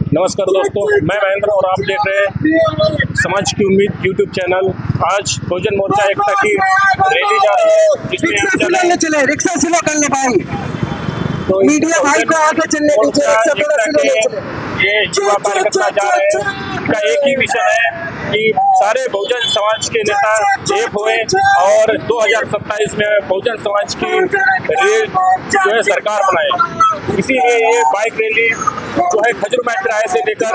नमस्कार दोस्तों, मैं महेंद्र और आप देख रहे हैं समाज की उम्मीद यूट्यूब चैनल। आज बहुजन मोर्चा एकता की रैली जा रही है, जिसमें चले रिक्शा स्लो कर ले भाई, तो मीडिया भाई को आगे चलने दीजिए, रिक्शा थोड़ा स्लो ले चले। ये युवा कार्यकर्ता जा रहे हैं, इनका एक ही विषय है कि सारे बहुजन समाज के नेता एक हुए और 2027 में बहुजन समाज की जो है सरकार बनाए। इसीलिए ये बाइक रैली जो है खजूर चौराहे से लेकर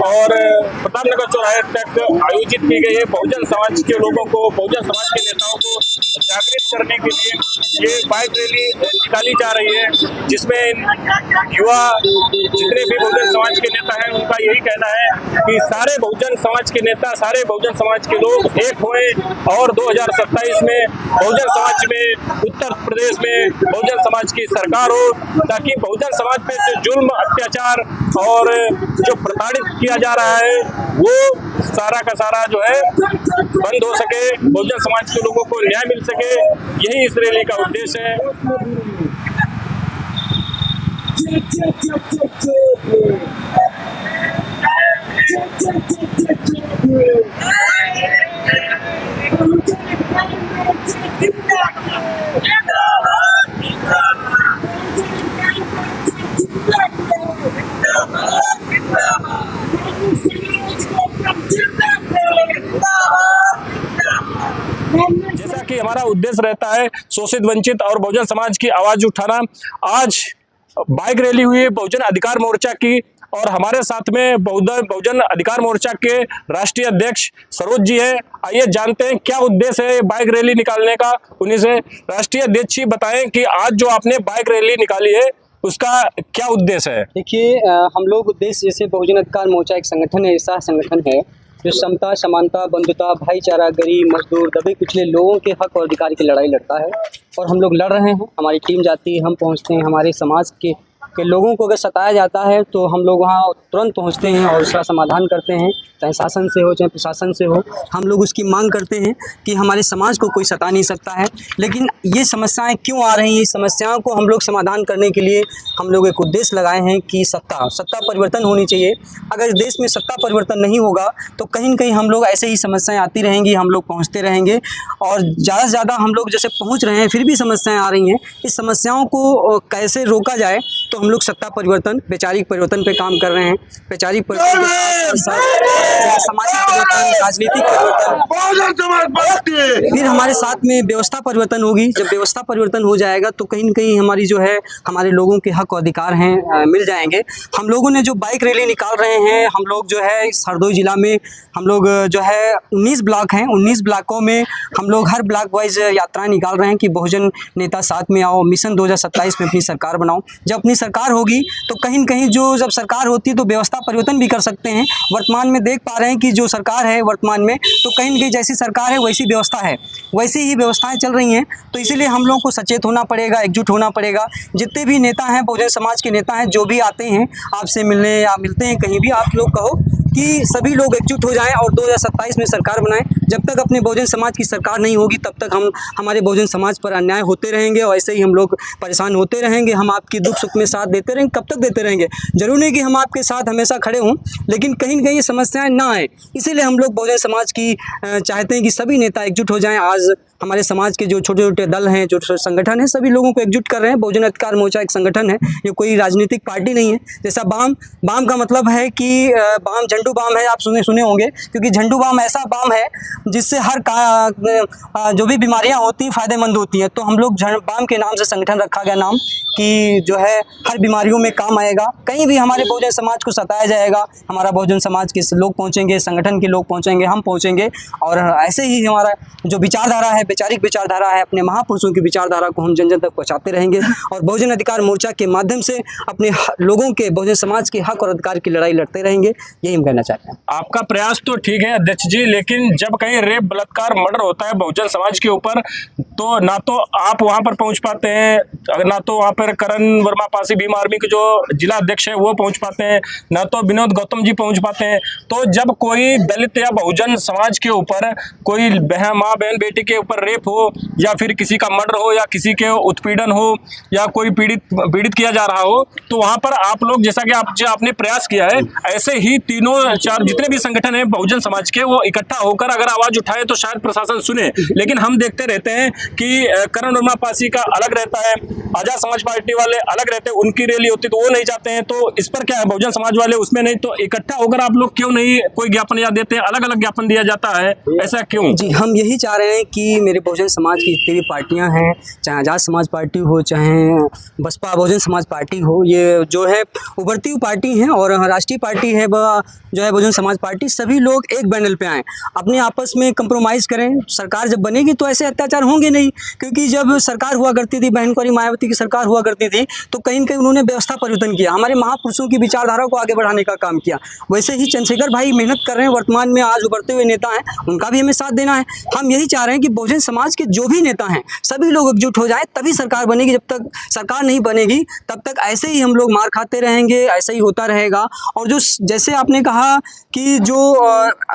और प्रतापनगर चौराहे तक आयोजित की गई है। बहुजन समाज के लोगों को, बहुजन समाज के नेताओं को जागृत करने के लिए ये बाइक रैली निकाली जा रही है, जिसमें युवा जितने भी बहुजन समाज के नेता हैं उनका यही कहना है कि सारे बहुजन समाज के नेता, सारे बहुजन समाज के लोग एक हुए और 2027 में बहुजन समाज में, उत्तर प्रदेश में बहुजन समाज की सरकार हो, ताकि बहुजन समाज पे जो जुल्म, अत्याचार और जो प्रताड़ित किया जा रहा है वो सारा का सारा जो है बंद हो सके, बहुजन समाज के लोगों को न्याय मिल सके। यही इस रैली का उद्देश्य है। जैसा कि हमारा उद्देश्य रहता है शोषित, वंचित और बहुजन समाज की आवाज उठाना, आज बाइक रैली हुई है बहुजन अधिकार मोर्चा की और हमारे साथ में बहुजन अधिकार मोर्चा के राष्ट्रीय अध्यक्ष सरोज जी है। आइए जानते हैं क्या उद्देश्य है बाइक रैली निकालने का उन्हीं से। राष्ट्रीय अध्यक्ष जी बताएं कि आज जो आपने बाइक रैली निकाली है उसका क्या उद्देश्य है? देखिए, हम लोग उद्देश्य, जैसे बहुजन अधिकार मोर्चा एक संगठन है, ऐसा संगठन है जो समता, समानता, बंधुता, भाईचारा, गरीब, मजदूर, दबे कुचले लोगों के हक और अधिकार की लड़ाई लड़ता है और हम लोग लड़ रहे हैं। हमारी टीम जाती है, हम पहुंचते हैं, हमारे समाज के लोगों को अगर सताया जाता है तो हम लोग वहाँ तुरंत पहुँचते हैं और उसका समाधान करते हैं, चाहे शासन से हो चाहे प्रशासन से हो। हम लोग उसकी मांग करते हैं कि हमारे समाज को कोई सता नहीं सकता है। लेकिन ये समस्याएं क्यों आ रही हैं, इस समस्याओं को हम लोग समाधान करने के लिए हम लोग एक उद्देश्य लगाए हैं कि सत्ता परिवर्तन होनी चाहिए। अगर देश में सत्ता परिवर्तन नहीं होगा तो कहीं न कहीं हम लोग ऐसे ही समस्याएं आती रहेंगी, हम लोग पहुँचते रहेंगे और ज़्यादा से ज़्यादा हम लोग जैसे पहुँच रहे हैं फिर भी समस्याएँ आ रही हैं। इस समस्याओं को कैसे रोका जाए, तो हम लोग सत्ता परिवर्तन, वैचारिक परिवर्तन पे काम कर रहे हैं। वैचारिक परिवर्तन के साथ सामाजिक परिवर्तन, राजनीतिक परिवर्तन, फिर हमारे साथ में व्यवस्था परिवर्तन होगी। जब व्यवस्था परिवर्तन हो जाएगा तो कहीं न कहीं हमारी जो है, हमारे लोगों के हक और अधिकार हैं मिल जाएंगे। हम लोगों ने जो बाइक रैली निकाल रहे हैं, हम लोग जो है इस हरदोई जिला में हम लोग जो है 19 ब्लॉक हैं, 19 ब्लॉकों में हम लोग हर ब्लॉक वाइज यात्राएं निकाल रहे हैं कि बहुजन नेता साथ में आओ, मिशन 2027 में अपनी सरकार बनाओ। जब अपनी सरकार होगी तो कहीं न कहीं जो जब सरकार होती है तो व्यवस्था परिवर्तन भी कर सकते हैं। वर्तमान में देख पा रहे हैं कि जो सरकार है वर्तमान में, तो कहीं न कहीं जैसी सरकार है वैसी व्यवस्था है, वैसी ही व्यवस्थाएं चल रही हैं। तो इसीलिए हम लोगों को सचेत होना पड़ेगा, एकजुट होना पड़ेगा। जितने भी नेता हैं, बहुजन समाज के नेता हैं, जो भी आते हैं आपसे मिलने या मिलते हैं कहीं भी, आप लोग कहो कि सभी लोग एकजुट हो जाएं और 2027 में सरकार बनाएं। जब तक अपने बहुजन समाज की सरकार नहीं होगी तब तक हमारे बहुजन समाज पर अन्याय होते रहेंगे और ऐसे ही हम लोग परेशान होते रहेंगे। हम आपकी दुख सुख में साथ देते रहेंगे, कब तक देते रहेंगे? जरूर नहीं कि हम आपके साथ हमेशा खड़े हों, लेकिन कहीं न कहीं ये समस्याएं ना आए, इसीलिए हम लोग बहुजन समाज की चाहते हैं कि सभी नेता एकजुट हो जाएं। आज हमारे समाज के जो छोटे छोटे दल हैं, जो संगठन है, सभी लोगों को एकजुट कर रहे हैं। बहुजन अधिकार मोर्चा एक संगठन है, ये कोई राजनीतिक पार्टी नहीं है। जैसा बाम का मतलब है कि बाम झंडू बाम है, आप सुने होंगे, क्योंकि झंडू बाम ऐसा बाम है जिससे हर जो भी बीमारियां होती हैं फायदेमंद होती हैं। तो हम लोग बाम के नाम से संगठन रखा गया नाम कि जो है हर बीमारियों में काम आएगा। कहीं भी हमारे बहुजन समाज को सताया जाएगा, हमारा बहुजन समाज के लोग पहुँचेंगे, संगठन के लोग पहुँचेंगे, हम पहुँचेंगे और ऐसे ही हमारा जो विचारधारा है, वैचारिक विचारधारा है, अपने महापुरुषों की विचारधारा को हम जन जन तक पहुंचाते रहेंगे और बहुजन अधिकार मोर्चा के माध्यम से अपने लोगों के, बहुजन समाज के हक और अधिकार की लड़ाई लड़ते रहेंगे। यही हम कहना चाहते हैं। आपका प्रयास तो ठीक है अध्यक्ष जी, लेकिन जब कहीं रेप, बलात्कार, मर्डर होता है बहुजन समाज के ऊपर, तो ना तो आप वहां पर पहुंच पाते हैं, ना तो वहां पर करण वर्मा पासी भीम आर्मी के जो जिला अध्यक्ष है वो पहुंच पाते हैं, ना तो विनोद गौतम जी पहुंच पाते हैं। तो जब कोई दलित या बहुजन समाज के ऊपर, कोई माँ बहन बेटी के ऊपर पर रेप हो या फिर किसी का मर्डर हो या किसी के उत्पीड़न हो या कोई पीड़ित किया जा रहा हो, तो वहां पर आप लोग जैसा कि आपने प्रयास किया है, ऐसे ही तीनों चार जितने भी संगठन है बहुजन समाज के, वो इकट्ठा होकर अगर आवाज उठाए तो शायद प्रशासन सुने। लेकिन हम देखते रहते हैं कि करण वर्मा पासी का अलग रहता है, आजाद समाज पार्टी वाले अलग रहते हैं, उनकी रैली होती तो वो नहीं जाते हैं। तो इस पर क्या है, बहुजन समाज वाले उसमें नहीं, तो इकट्ठा होकर आप लोग क्यों नहीं कोई ज्ञापन या देते हैं, अलग अलग ज्ञापन दिया जाता है, ऐसा क्यों? जी, हम यही चाह रहे हैं कि मेरे बहुजन समाज की जितनी भी पार्टियां हैं, चाहे आजाद समाज पार्टी हो, चाहे बसपा बहुजन समाज पार्टी हो, ये जो है उभरती हुई पार्टी हैं और राष्ट्रीय पार्टी है जो है बहुजन समाज पार्टी, सभी लोग एक बैनर पे आएँ, अपने आपस में कंप्रोमाइज़ करें। सरकार जब बनेगी तो ऐसे अत्याचार होंगे नहीं, क्योंकि जब सरकार हुआ करती थी, बहन कुंवरी मायावती की सरकार हुआ करती थी, तो कहीं न कहीं उन्होंने व्यवस्था परिवर्तन किया, हमारे महापुरुषों की विचारधारा को आगे बढ़ाने का काम किया। वैसे ही चंद्रशेखर भाई मेहनत कर रहे हैं, वर्तमान में आज उभरते हुए नेता हैं, उनका भी हमें साथ देना है। हम यही चाह रहे हैं कि बहुजन समाज के जो भी नेता हैं सभी लोग एकजुट हो जाए, तभी सरकार बनेगी। जब तक सरकार नहीं बनेगी तब तक ऐसे ही हम लोग मार खाते रहेंगे, ऐसा ही होता रहेगा। और जो जैसे आपने कहा कि जो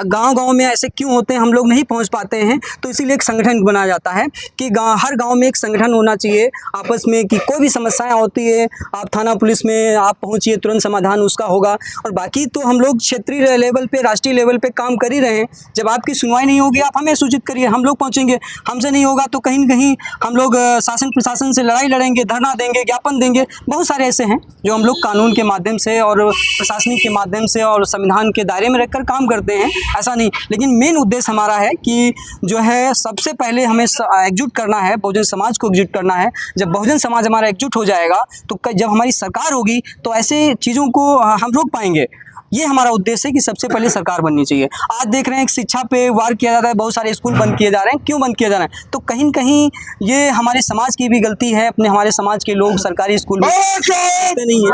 गांव-गांव में ऐसे क्यों होते हैं, हम लोग नहीं पहुंच पाते हैं, तो इसीलिए एक संगठन बनाया जाता है कि हर गांव में एक संगठन होना चाहिए आपस में, कि कोई भी समस्याएं होती है आप थाना पुलिस में आप पहुंचिए, तुरंत समाधान उसका होगा। और बाकी तो हम लोग क्षेत्रीय लेवल पे, राष्ट्रीय लेवल पे काम कर ही रहे हैं। जब आपकी सुनवाई नहीं होगी आप हमें सूचित करिए, हम लोग पहुंचेंगे। हमसे नहीं होगा तो कहीं न कहीं हम लोग शासन प्रशासन से लड़ाई लड़ेंगे, धरना देंगे, ज्ञापन देंगे। बहुत सारे ऐसे हैं जो हम लोग कानून के माध्यम से और प्रशासनिक के माध्यम से और संविधान के दायरे में रखकर काम करते हैं, ऐसा नहीं। लेकिन मेन उद्देश्य हमारा है कि जो है सबसे पहले हमें एकजुट करना है, बहुजन समाज को एकजुट करना है। जब बहुजन समाज हमारा एकजुट हो जाएगा तो जब हमारी सरकार होगी तो ऐसे चीज़ों को हम रोक पाएंगे। ये हमारा उद्देश्य है कि सबसे पहले सरकार बननी चाहिए। आज देख रहे हैं कि शिक्षा पे वार किया जाता है, बहुत सारे स्कूल बंद किए जा रहे हैं। क्यों बंद किए जा रहे हैं? तो कहीं न कहीं ये हमारे समाज की भी गलती है। हमारे समाज के लोग सरकारी स्कूल में भेजते नहीं है,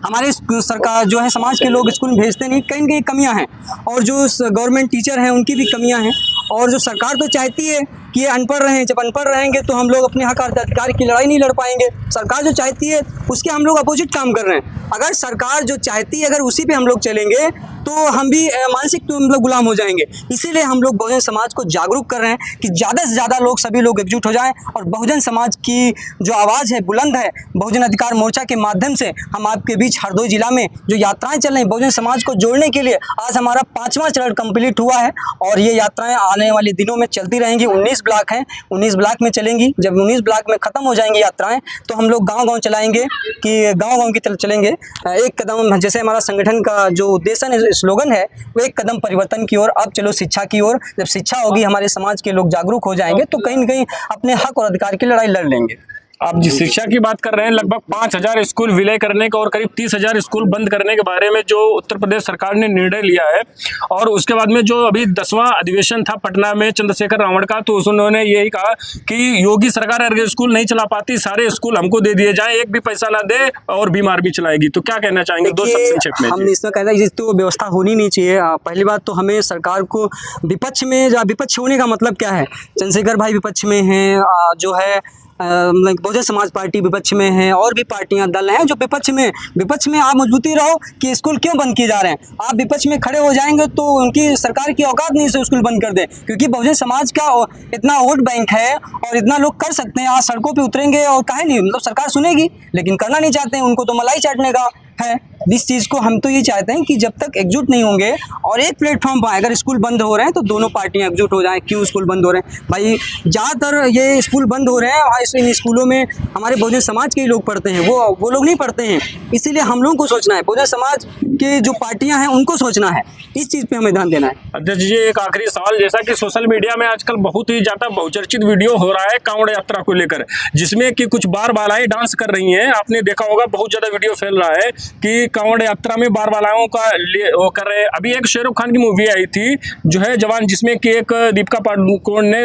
हमारे सरकार जो है समाज के लोग स्कूल में भेजते नहीं, कहीं न कहीं कमियाँ हैं। और जो गवर्नमेंट टीचर हैं उनकी भी कमियाँ हैं। और जो सरकार तो चाहती है कि ये अनपढ़ रहें, जब अनपढ़ रहेंगे तो हम लोग अपने हक अधिकार की लड़ाई नहीं लड़ पाएंगे। सरकार जो चाहती है उसके हम लोग अपोजिट काम कर रहे हैं। अगर सरकार जो चाहती है अगर उसी पे हम लोग चलेंगे तो हम भी मानसिक तो हम लोग गुलाम हो जाएंगे। इसीलिए हम लोग बहुजन समाज को जागरूक कर रहे हैं कि ज़्यादा से ज़्यादा लोग, सभी लोग एकजुट हो जाएं और बहुजन समाज की जो आवाज़ है बुलंद है, बहुजन अधिकार मोर्चा के माध्यम से हम आपके बीच हरदोई जिला में जो यात्राएं चल रही हैं बहुजन समाज को जोड़ने के लिए, आज हमारा 5वां चरण कंप्लीट हुआ है और ये यात्राएं आने वाले दिनों में चलती रहेंगी। 19 ब्लॉक हैं, 19 ब्लॉक में चलेंगी। जब 19 ब्लॉक में ख़त्म हो जाएंगी यात्राएं तो हम लोग गाँव-गाँव चलाएंगे, कि गाँव-गाँव की तरफ चलेंगे। एक कदम, जैसे हमारा संगठन का जो उद्देश्य स्लोगन है वो एक कदम परिवर्तन की ओर, अब चलो शिक्षा की ओर। जब शिक्षा होगी, हमारे समाज के लोग जागरूक हो जाएंगे तो कहीं न कहीं अपने हक और अधिकार की लड़ाई लड़ लेंगे। आप जिस शिक्षा की बात कर रहे हैं, लगभग 5000 स्कूल विलय करने का और करीब 30,000 स्कूल बंद करने के बारे में जो उत्तर प्रदेश सरकार ने निर्णय लिया है, और उसके बाद में जो अभी 10वां अधिवेशन था पटना में चंद्रशेखर रावण का, तो उन्होंने यही कहा कि योगी सरकार अगर स्कूल नहीं चला पाती, सारे स्कूल हमको दे दिए जाएं, एक भी पैसा ना दे और बीमार भी चलाएगी। तो क्या कहना चाहेंगे? दो शब्द संक्षेप में। हम इसमें कहते हैं तो व्यवस्था होनी नहीं चाहिए। पहली बात तो हमें सरकार को विपक्ष में, विपक्ष होने का मतलब क्या है? चंद्रशेखर भाई विपक्ष में हैं, जो है बहुजन समाज पार्टी विपक्ष में है, और भी पार्टियां, दल हैं जो विपक्ष में आप मजबूती रहो कि स्कूल क्यों बंद किए जा रहे हैं। आप विपक्ष में खड़े हो जाएंगे तो उनकी सरकार की औकात नहीं से स्कूल बंद कर दे, क्योंकि बहुजन समाज का इतना वोट बैंक है और इतना लोग कर सकते हैं। आज सड़कों पे उतरेंगे और काहे नहीं, मतलब सरकार सुनेगी, लेकिन करना नहीं चाहते हैं, उनको तो मलाई चाटने का है। इस चीज़ को हम तो ये चाहते हैं कि जब तक एकजुट नहीं होंगे और एक प्लेटफॉर्म पर अगर स्कूल बंद हो रहे हैं तो दोनों पार्टियां एकजुट हो जाएं। क्यों स्कूल बंद हो रहे हैं भाई? ज़्यादातर ये स्कूल बंद हो रहे हैं, इन स्कूलों में हमारे बहुजन समाज के ही लोग पढ़ते हैं, वो लोग नहीं पढ़ते हैं। इसीलिए हम लोगों को सोचना है, बहुजन समाज के जो पार्टियां हैं उनको सोचना है, इस चीज़ पे हमें ध्यान देना है। अध्यक्ष जी, एक आखिरी सवाल, जैसा कि सोशल मीडिया में आजकल बहुत ही ज़्यादा बहुचर्चित वीडियो हो रहा है कांवड़ यात्रा को लेकर, जिसमें कि कुछ बार बालाएं डांस कर रही हैं। आपने देखा होगा, बहुत ज़्यादा वीडियो फैल रहा है कि कांवड़ यात्रा में बार बालाओं का वो कर रहे हैं। अभी एक शाहरुख खान की मूवी आई थी जो है जवान, जिसमें कि एक दीपिका पादुकोण ने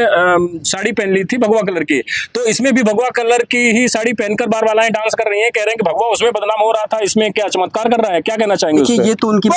साड़ी पहन ली थी भगवा कलर की, तो इसमें भी भगवा कलर की ही साड़ी पहनकर बार बालाएं डांस कर रही हैं, कह रहे हैं कि भगवा उसमें बदनाम हो रहा था, इसमें क्या चमत्कार कर रहा है, क्या कहना चाहेंगे उस देखिए पे? ये तो उनकी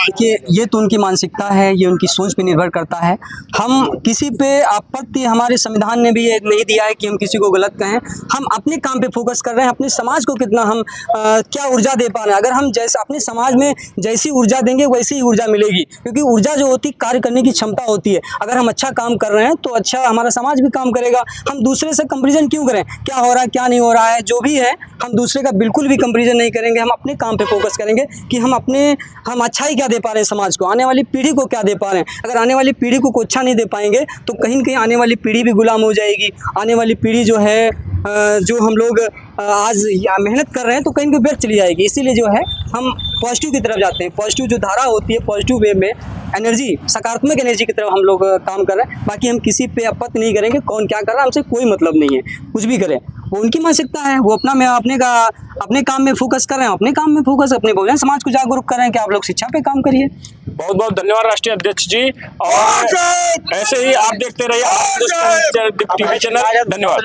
देखिए ये तो उनकी मानसिकता है, ये उनकी सोच पे निर्भर करता है। हम किसी पे आपत्ति, हमारे संविधान ने भी ये नहीं दिया है कि हम किसी को गलत कहें। हम अपने काम पे फोकस कर रहे हैं, अपने समाज को कितना हम क्या ऊर्जा दे पा रहे हैं। अगर हम जैसे अपने समाज में जैसी ऊर्जा देंगे वैसी ही ऊर्जा मिलेगी, क्योंकि ऊर्जा जो होती है कार्य करने की क्षमता होती है। अगर हम अच्छा काम कर रहे हैं तो अच्छा हमारा समाज भी काम करेगा। हम दूसरे से कंपेरिजन क्यों करें, क्या हो रहा है क्या नहीं हो रहा है, जो भी है हम दूसरे का बिल्कुल भी कंपेरिजन नहीं करेंगे। हम अपने काम पे फोकस करेंगे कि हम अच्छा ही क्या दे पा रहे हैं समाज को, आने वाली पीढ़ी को क्या दे पा रहे हैं। अगर आने वाली पीढ़ी को अच्छा नहीं दे पाएंगे तो कहीं न कहीं आने वाली पीढ़ी भी गुलाम हो जाएगी। आने वाली पीढ़ी जो है जो हम लोग आज मेहनत कर रहे हैं तो कहीं व्यर्थ चली जाएगी। इसीलिए जो है हम पॉजिटिव की तरफ जाते हैं। पॉजिटिव जो धारा होती है, पॉजिटिव वे में एनर्जी, सकारात्मक एनर्जी की तरफ हम लोग काम कर रहे हैं। बाकी हम किसी पे आपत्ति नहीं करेंगे, कौन क्या कर रहा है हमसे कोई मतलब नहीं है। कुछ भी करें वो उनकी मानसिकता है, वो अपने काम में फोकस कर रहे हैं, अपने काम में फोकस, अपने बहुजन समाज को जागरूक कर रहे हैं कि आप लोग शिक्षा पे काम करिए। बहुत बहुत धन्यवाद राष्ट्रीय अध्यक्ष जी, और ऐसे ही आप देखते रहिए टीवी चैनल। धन्यवाद।